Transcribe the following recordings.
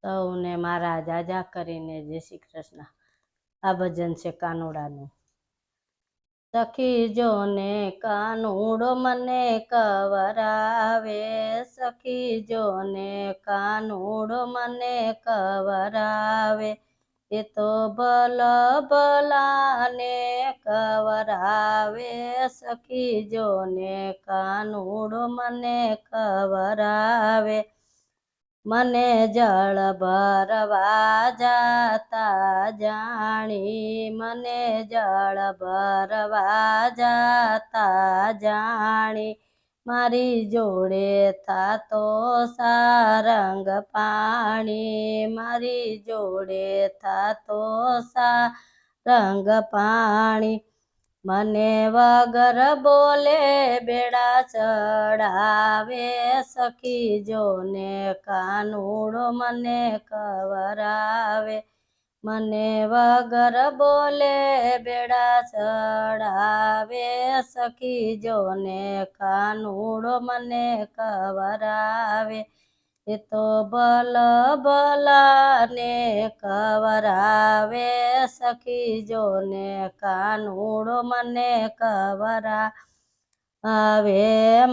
સૌને મારા જાજા કરીને જય શ્રી કૃષ્ણ। આ ભજન છે કાનુડાનું। સખી જોને કાનુડો મને કવરાવે, સખી જોને કાનુડો મને કવરાવે, એ તો ભલ ભલાને કવરાવે, સખી જોને કાનુડો મને કવરાવે। મને જળ ભરવા જાતા જાણી, મને જળ ભરવા જાતા જાણી, મારી જોડે થાતો સારંગ પાણી, મારી જોડે થાતો સારંગ પાણી। મને વગર બોલે બેડા ચડાવે, સખી જોને કાનુડો મને કવરાવે, મને વગર બોલે બેડા ચડાવે, સખી જોને કાનુડો મને કવરાવે, એ તો ભલ ભલાને કવરાવે, સખી જોને કાનુડો મને કવરાવે।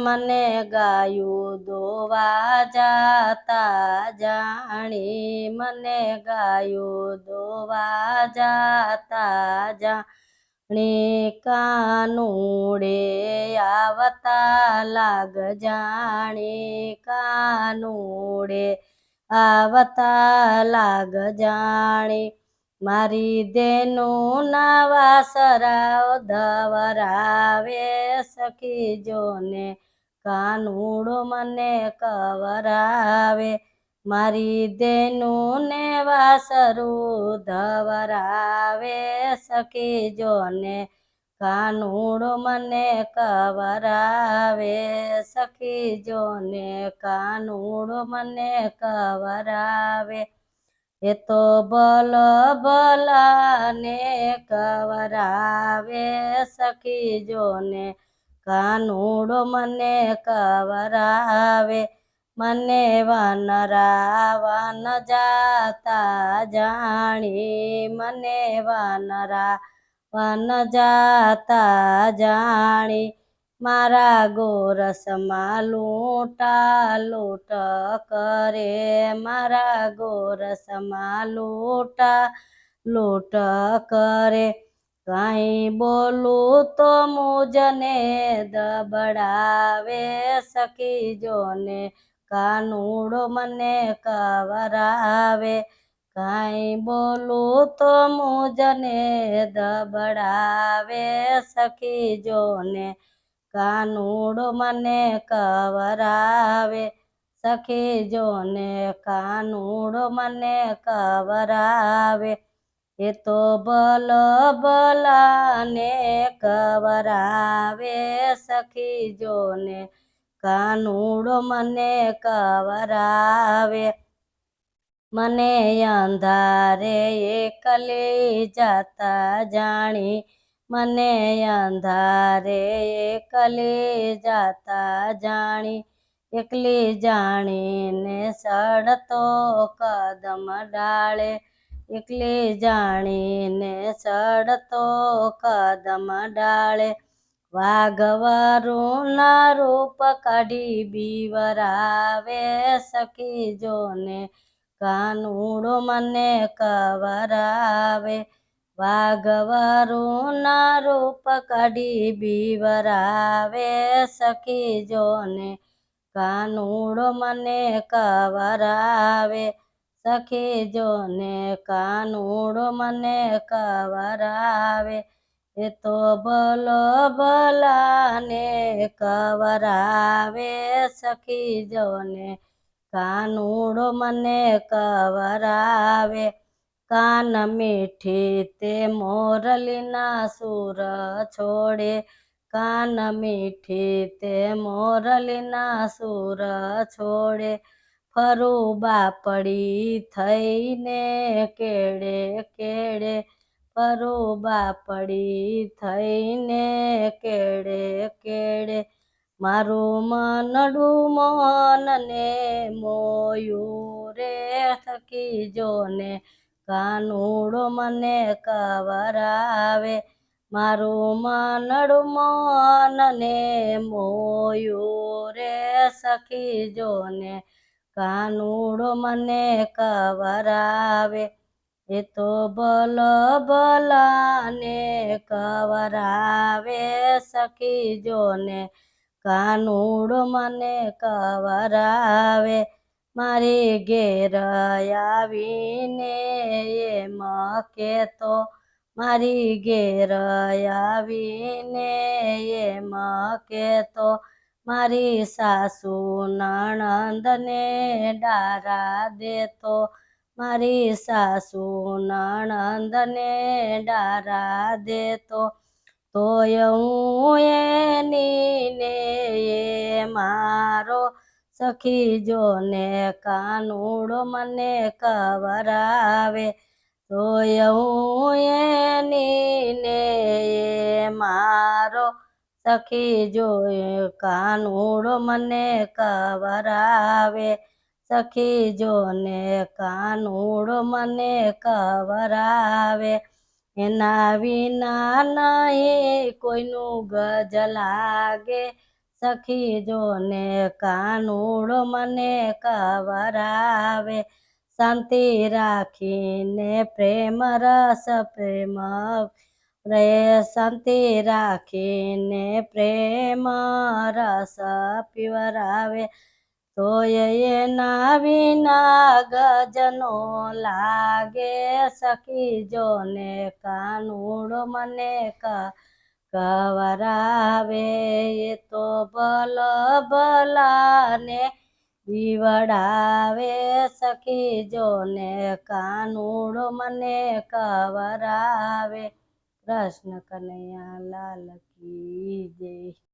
મને ગાયું દોવા જાતા જાણી, મને ગાયું દોવા જાતા જાણી, કાનુડે આવતા લાગ જાણી, કાનુડે આવતા લાગ જાણી, મારી દેનું નાવા સરાવ ધવરાવે, સખી જોને કાનુડો મને કવરાવે, મારી દેનું ને વાસરું ધવરાવે, સખી જોને કાનુડો મને કવરાવે, સખી જોને કાનુડો મને કવરાવે, એ તો ભલ ભલાને કવરાવે, સખી જોને કાનુડો મને કવરાવે। મને વાનરા વન જાતા જાણી, મને વાનરા વન જાતા જાણી, મારા ગોરસમાં લૂંટા લૂંટ કરે, મારા ગોરસમાં લૂંટા લૂંટ કરે, કાંઈ બોલું તો મુજને દબડાવે, સખી જોને કાનુડો મને કવરાવે, કાંઈ બોલું તો મુજને દબડાવે, સખી જોને કાનુડો મને કવરાવે, સખી જોને કાનુડો મને કવરાવે, એ તો ભલ ભલાને કવરાવે, સખી જોને કાનુડો મને કવરાવે। મને અંધારે એકલી જાતા જાણી, મને અંધારે એકલી જાતા જાણી, એકલી જાણીને સડતો કદમ ડાળે, એકલી જાણીને સડતો કદમ ડાળે, વાઘવરું ના રૂપ કાઢી બીવરાવે, સખી જોને કાનુડો મને કવરાવે, વાઘવરું ના રૂપ કાઢી બીવરાવે, સખી જોને કાનુડો મને કવરાવે, સખી જોને કાનુડો મને કવરાવે, એ તો ભલ ભલાને કવરાવે, સખી જોને કાનુડો મને કવરાવે। કાન મીઠી તે મોરલીના સૂર છોડે, કાન મીઠી તે મોરલીના સૂર છોડે, ફરું બાપડી થઈને કેડે કેડે, ફરું બાપડી થઈને કેડે કેડે, મારું મનડું મોહનને મોયું રે, શીખીજો ને કાનુડો મને કવરાવે મારું મનડું મોનને મોયું રે સખીજો ને કાનુડો મને કવરાવે એ તો ભલ ભલાને કવરાવે સખીજો ને કાનુડો મને કવરાવે મારી ઘેર આવીને એમ કહેતો મારી ઘેર આવીને એમ કહેતો મારી સાસુ નણંદને ડારા દેતો મારી સાસુ નણંદને ડારા દેતો તોય હું એની ને એ મારો સખીજો ને કાનુડો મને કવરાવે તોય હું એની ને એ મારો સખીજો કાનુડો મને કવરાવે સખીજો ને કાનુડો મને કવરાવે એના વિના નહીં કોઈનું ગજ લાગે સખીજો ને કાનુડો મને કવરાવે શાંતિ રાખીને પ્રેમ રસ પ્રેમ રે શાંતિ રાખીને પ્રેમ રસ પીવરાવે તોય એના વિના ગજનો લાગે સખીજો ને કાનુડો મને કવરાવે એ તો ભલ ભલાને બીવડાવે સખીજો ને કાનુડો મને કવરાવે કૃષ્ણ કનૈયા લાલ કી જય